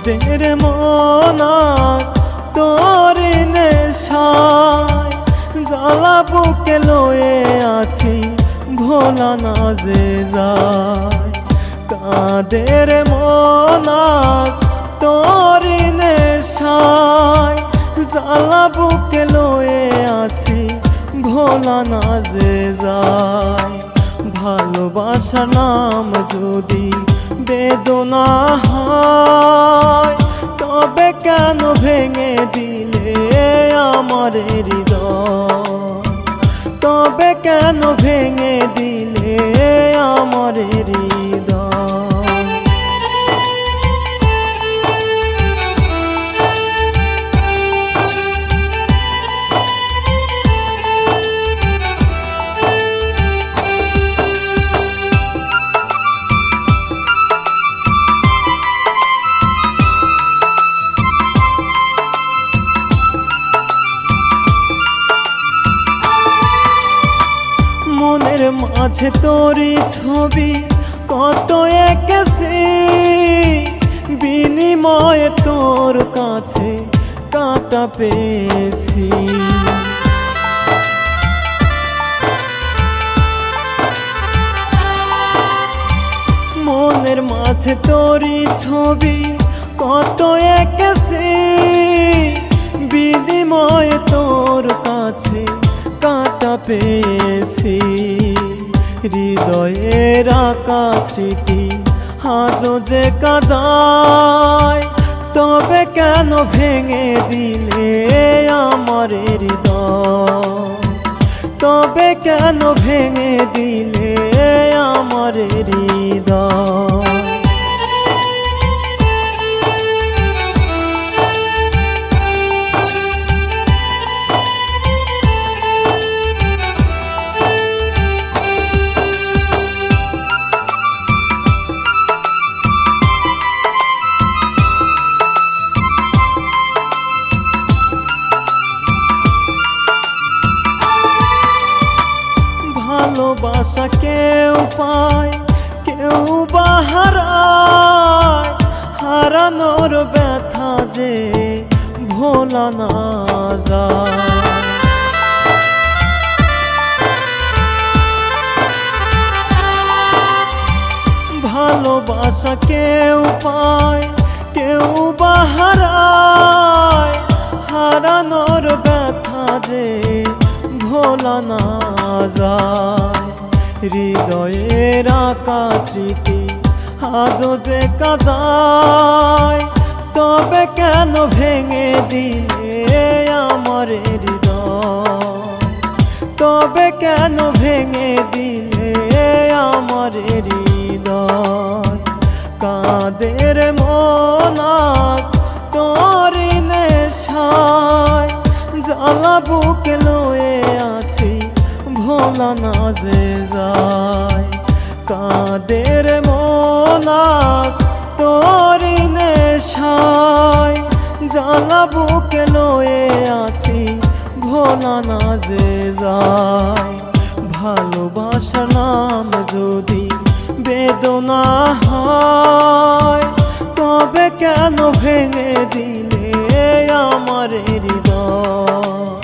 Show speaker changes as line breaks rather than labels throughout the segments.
কাদের মন আজ তোর নেশায়, জ্বালা বুকে লয়ে আছি ভোলা না যে যায়। কাদের মন আজ তোর নেশায়, জ্বালা বুকে লয়ে আছি ভোলা না যে যায়। ভালোবাসার নাম যদি বেদনা হয়, তবে কেন ভেঙে দিলে আমার হৃদয়? তবে কেন ভেঙে দিলে আমার হৃদয়? মনের মাঝে তোরই ছবি কত এঁকেছি, বিনিময়ে তোর কাছে কাঁটা পেয়েছি। মনের মাঝে তোরই ছবি কত এঁকেছি, বিনিময়ে তোর কাছে কাঁটা পেয়েছি। হৃদয়ের আকাশ স্মৃতি আজও যে কাঁদায়, তবে কেন ভেঙে দিলে আমার হৃদয়? তবে কেন ভেঙে দিলে আমার হৃদয়? ভালোবাসা কেউ পায়, কেউ বা হারায়, হারানোর ব্যথা যে ভোলা না যায়। ভালোবাসা কেউ পায়, কেউ বা হারায়, হারানোর ব্যথা যে ভোলা না যায়। হৃদয়ের আকাশ স্মৃতি আজও যে কাঁদায়, তবে কেন ভেঙে দিলে আমার হৃদয়? তবে কেন ভেঙে দিলে আমার হৃদয়? কাদের মন আজ তোর নেশায়, জ্বালা বুকে লয়ে আছি ভোলা না যে যায়। কাদের মন আজ তোর নেশায়, জ্বালা বুকে লয়ে আছি ভোলা না যে যায়। ভালোবাসার নাম যদি বেদনা হয়, তবে কেন ভেঙে দিলে আমার হৃদয়?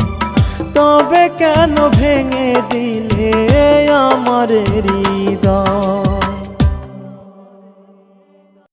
তবে কেন ভেঙে দিলে আমার হৃদয়?